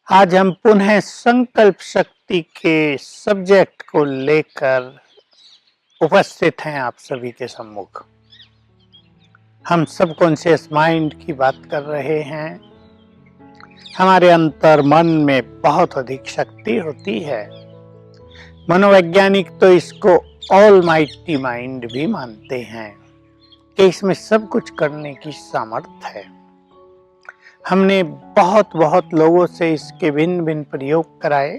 आज हम पुनः संकल्प शक्ति के सब्जेक्ट को लेकर उपस्थित हैं आप सभी के सम्मुख। हम सबकॉन्शियस माइंड की बात कर रहे हैं। हमारे अंतर मन में बहुत अधिक शक्ति होती है। मनोवैज्ञानिक तो इसको ऑलमाइटी माइंड भी मानते हैं कि इसमें सब कुछ करने की सामर्थ्य है। हमने बहुत लोगों से इसके भिन्न भिन्न प्रयोग कराए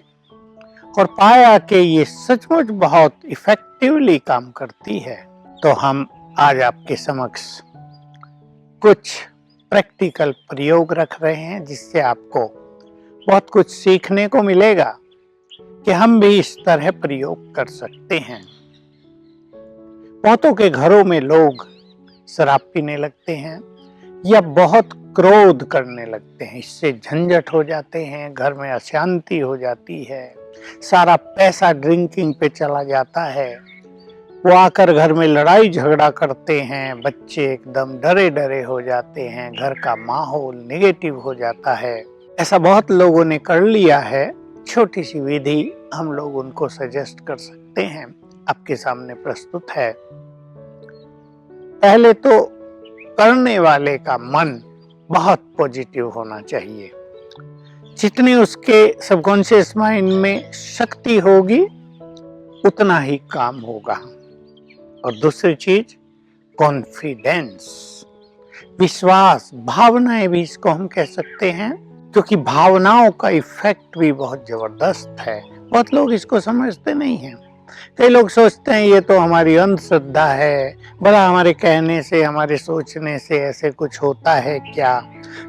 और पाया कि ये सचमुच बहुत इफेक्टिवली काम करती है। तो हम आज आपके समक्ष कुछ प्रैक्टिकल प्रयोग रख रहे हैं जिससे आपको बहुत कुछ सीखने को मिलेगा कि हम भी इस तरह प्रयोग कर सकते हैं। बहुतों के घरों में लोग शराब पीने लगते हैं या बहुत क्रोध करने लगते हैं। इससे झंझट हो जाते हैं, घर में अशांति हो जाती है, सारा पैसा ड्रिंकिंग पे चला जाता है। वो आकर घर में लड़ाई झगड़ा करते हैं, बच्चे एकदम डरे डरे हो जाते हैं, घर का माहौल नेगेटिव हो जाता है। ऐसा बहुत लोगों ने कर लिया है। छोटी सी विधि हम लोग उनको सजेस्ट कर सकते हैं, आपके सामने प्रस्तुत है। पहले तो करने वाले का मन बहुत पॉजिटिव होना चाहिए। जितनी उसके सबकॉन्शियस माइंड में शक्ति होगी उतना ही काम होगा। और दूसरी चीज कॉन्फिडेंस, विश्वास, भावनाएं भी इसको हम कह सकते हैं, क्योंकि भावनाओं का इफेक्ट भी बहुत जबरदस्त है। बहुत लोग इसको समझते नहीं हैं। कई लोग सोचते हैं ये तो हमारी अंधश्रद्धा है, बड़ा हमारे कहने से, हमारे सोचने से ऐसे कुछ होता है क्या,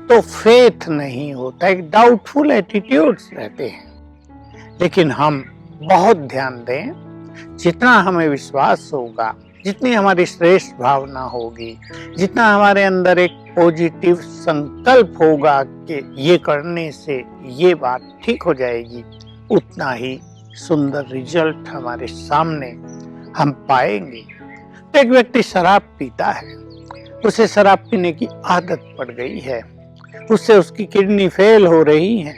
तो फेथ नहीं होता, एक डाउटफुल एटीट्यूड्स रहते हैं। लेकिन हम बहुत ध्यान दें, जितना हमें विश्वास होगा, जितनी हमारी श्रेष्ठ भावना होगी, जितना हमारे अंदर एक पॉजिटिव संकल्प होगा कि ये करने से ये बात ठीक हो जाएगी, उतना ही सुंदर रिजल्ट हमारे सामने हम पाएंगे। तो एक व्यक्ति शराब पीता है, उसे शराब पीने की आदत पड़ गई है, उससे उसकी किडनी फेल हो रही है,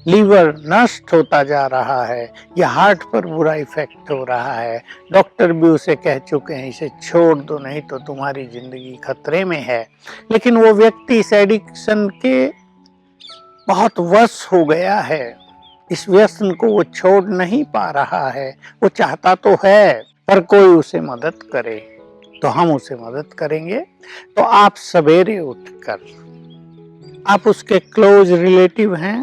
लीवर नष्ट होता जा रहा है या हार्ट पर बुरा इफेक्ट हो रहा है। डॉक्टर भी उसे कह चुके हैं इसे छोड़ दो, नहीं तो तुम्हारी जिंदगी खतरे में है। लेकिन वो व्यक्ति इस एडिक्शन के बहुत वश हो गया है। इस व्यसन को वो छोड़ नहीं पा रहा है। वो चाहता तो है पर कोई उसे मदद करे, तो हम उसे मदद करेंगे। तो आप सवेरे उठकर, आप उसके क्लोज रिलेटिव हैं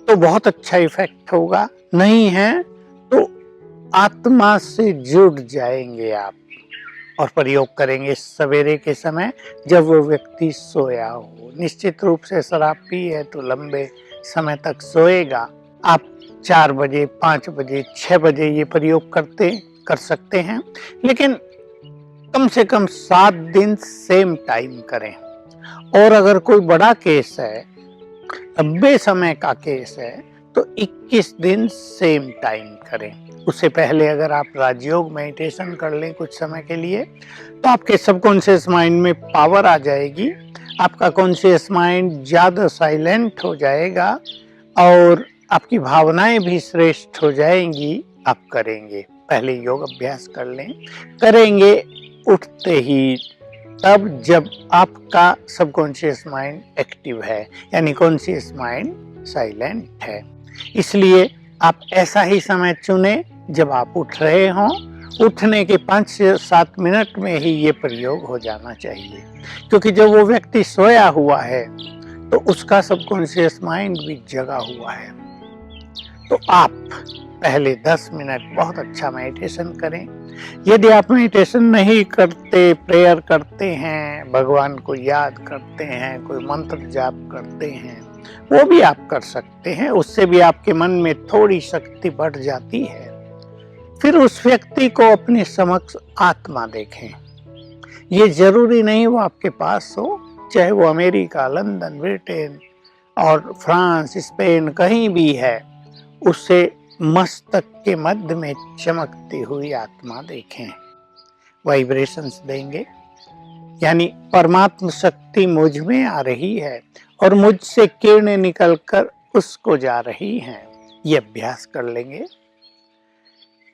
तो बहुत अच्छा इफेक्ट होगा, नहीं है तो आत्मा से जुड़ जाएंगे आप और प्रयोग करेंगे सवेरे के समय जब वो व्यक्ति सोया हो। निश्चित रूप से शराब पी है तो लंबे समय तक सोएगा। आप 4 बजे, 5 बजे, 6 बजे ये प्रयोग कर सकते हैं, लेकिन कम से कम 7 दिन सेम टाइम करें। और अगर कोई बड़ा केस है, लंबे समय का केस है, तो 21 दिन सेम टाइम करें। उससे पहले अगर आप राजयोग मेडिटेशन कर लें कुछ समय के लिए, तो आपके सबकॉन्शियस माइंड में पावर आ जाएगी, आपका कॉन्शियस माइंड ज्यादा साइलेंट हो जाएगा और आपकी भावनाएं भी श्रेष्ठ हो जाएंगी। आप करेंगे, पहले योग अभ्यास कर लें, करेंगे उठते ही, तब जब आपका सबकॉन्शियस माइंड एक्टिव है, यानी कॉन्शियस माइंड साइलेंट है। इसलिए आप ऐसा ही समय चुने जब आप उठ रहे हों। उठने के 5 से 7 मिनट में ही ये प्रयोग हो जाना चाहिए, क्योंकि जब वो व्यक्ति सोया हुआ है तो उसका सबकॉन्शियस माइंड भी जगा हुआ है। तो आप पहले 10 मिनट बहुत अच्छा मेडिटेशन करें। यदि आप मेडिटेशन नहीं करते, प्रेयर करते हैं, भगवान को याद करते हैं, कोई मंत्र जाप करते हैं, वो भी आप कर सकते हैं। उससे भी आपके मन में थोड़ी शक्ति बढ़ जाती है। फिर उस व्यक्ति को अपने समक्ष आत्मा देखें। ये जरूरी नहीं वो आपके पास हो, चाहे वो अमेरिका, लंदन, ब्रिटेन और फ्रांस, स्पेन कहीं भी है, उसे मस्तक के मध्य में चमकती हुई आत्मा देखें। वाइब्रेशंस देंगे, यानी परमात्म शक्ति मुझ में आ रही है और मुझसे किरणें निकलकर उसको जा रही हैं, ये अभ्यास कर लेंगे।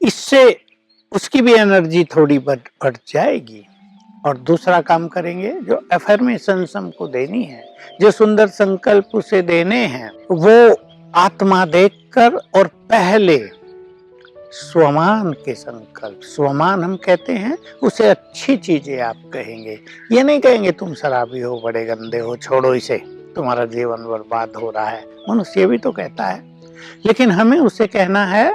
इससे उसकी भी एनर्जी थोड़ी बढ़ जाएगी। और दूसरा काम करेंगे, जो अफर्मेशंस हमको देनी है, जो सुंदर संकल्प उसे देने हैं, वो आत्मा देखकर और पहले स्वमान के संकल्प, स्वमान हम कहते हैं उसे अच्छी चीजें आप कहेंगे। ये नहीं कहेंगे तुम शराबी हो, बड़े गंदे हो, छोड़ो इसे, तुम्हारा जीवन बर्बाद हो रहा है। मनुष्य ये भी तो कहता है, लेकिन हमें उसे कहना है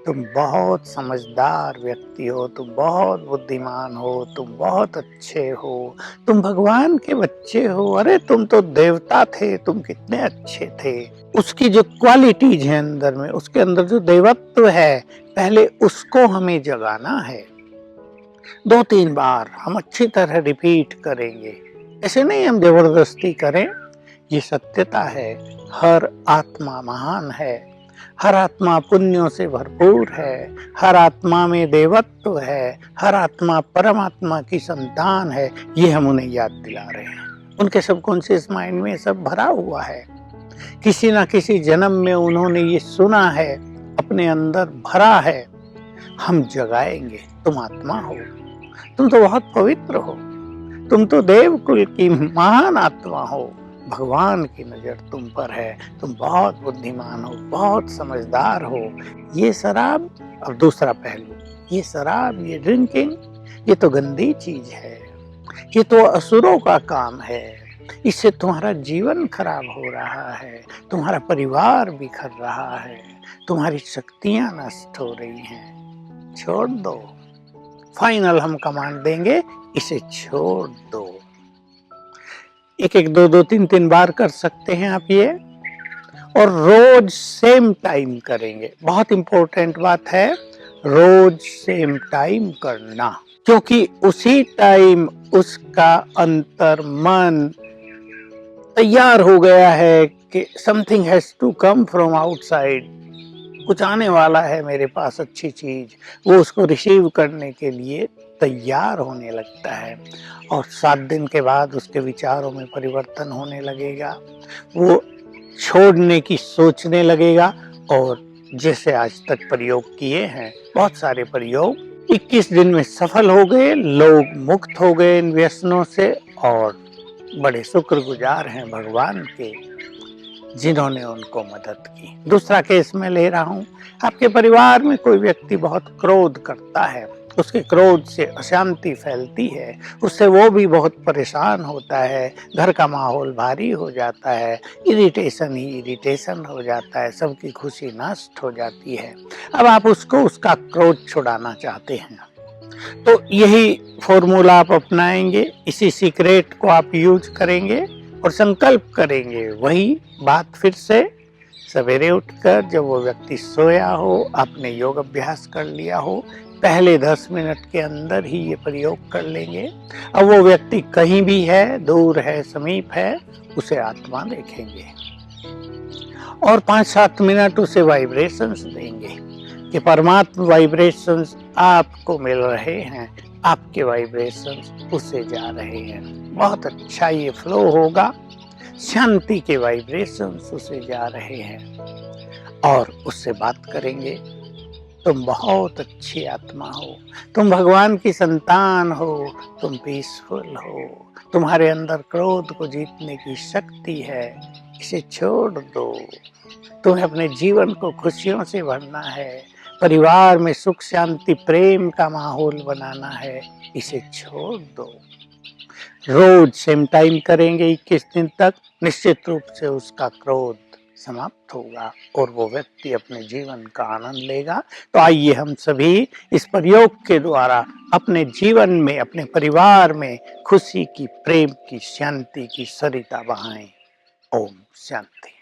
तुम बहुत समझदार व्यक्ति हो, तुम बहुत बुद्धिमान हो, तुम बहुत अच्छे हो, तुम भगवान के बच्चे हो, अरे तुम तो देवता थे, तुम कितने अच्छे थे। उसकी जो क्वालिटीज है अंदर में, उसके अंदर जो देवत्व है, पहले उसको हमें जगाना है। 2-3 बार हम अच्छी तरह रिपीट करेंगे, ऐसे नहीं हम जबरदस्ती करें। ये सत्यता है, हर आत्मा महान है, हर आत्मा पुण्यों से भरपूर है, हर आत्मा में देवत्व है, हर आत्मा परमात्मा की संतान है। ये हम उन्हें याद दिला रहे हैं। उनके सबकॉन्शियस माइंड में सब भरा हुआ है, किसी ना किसी जन्म में उन्होंने ये सुना है, अपने अंदर भरा है। हम जगाएंगे, तुम आत्मा हो, तुम तो बहुत पवित्र हो, तुम तो देवकुल की महान आत्मा हो, भगवान की नजर तुम पर है, तुम बहुत बुद्धिमान हो, बहुत समझदार हो। ये शराब, और दूसरा पहलू, ये शराब, ये ड्रिंकिंग, ये तो गंदी चीज है, ये तो असुरों का काम है, इससे तुम्हारा जीवन खराब हो रहा है, तुम्हारा परिवार बिखर रहा है, तुम्हारी शक्तियां नष्ट हो रही हैं, छोड़ दो। फाइनल हम कमांड देंगे, इसे छोड़ दो। एक 2 3 बार कर सकते हैं आप ये, और रोज सेम टाइम करेंगे। बहुत इंपॉर्टेंट बात है, रोज सेम टाइम करना, क्योंकि उसी टाइम उसका अंतर मन तैयार हो गया है कि something has to come from outside, कुछ आने वाला है मेरे पास अच्छी चीज, वो उसको रिसीव करने के लिए तैयार होने लगता है। और 7 दिन के बाद उसके विचारों में परिवर्तन होने लगेगा, वो छोड़ने की सोचने लगेगा। और जैसे आज तक प्रयोग किए हैं, बहुत सारे प्रयोग 21 दिन में सफल हो गए, लोग मुक्त हो गए इन व्यसनों से, और बड़े शुक्रगुजार हैं भगवान के जिन्होंने उनको मदद की। दूसरा केस मैं ले रहा हूँ, आपके परिवार में कोई व्यक्ति बहुत क्रोध करता है, उसके क्रोध से अशांति फैलती है, उससे वो भी बहुत परेशान होता है, घर का माहौल भारी हो जाता है, इरिटेशन ही इरिटेशन हो जाता है, सबकी खुशी नष्ट हो जाती है। अब आप उसको उसका क्रोध छुड़ाना चाहते हैं, तो यही फॉर्मूला आप अपनाएंगे, इसी सीक्रेट को आप यूज करेंगे और संकल्प करेंगे। वही बात फिर से सवेरे उठकर, जब वो व्यक्ति सोया हो, आपने योग अभ्यास कर लिया हो, पहले 10 मिनट के अंदर ही ये प्रयोग कर लेंगे। अब वो व्यक्ति कहीं भी है, दूर है, समीप है, उसे आत्मा देखेंगे और 5-7 मिनट उसे वाइब्रेशंस देंगे कि परमात्मा वाइब्रेशंस आपको मिल रहे हैं, आपके वाइब्रेशंस उसे जा रहे हैं। बहुत अच्छा ये फ्लो होगा, शांति के वाइब्रेशंस उसे जा रहे हैं। और उससे बात करेंगे, तुम बहुत अच्छी आत्मा हो, तुम भगवान की संतान हो, तुम पीसफुल हो, तुम्हारे अंदर क्रोध को जीतने की शक्ति है, इसे छोड़ दो। तुम्हें अपने जीवन को खुशियों से भरना है, परिवार में सुख शांति प्रेम का माहौल बनाना है, इसे छोड़ दो। रोज सेम टाइम करेंगे 21 दिन तक, निश्चित रूप से उसका क्रोध समाप्त होगा और वो व्यक्ति अपने जीवन का आनंद लेगा। तो आइए हम सभी इस प्रयोग के द्वारा अपने जीवन में, अपने परिवार में खुशी की, प्रेम की, शांति की सरिता बहाएं। ओम शांति।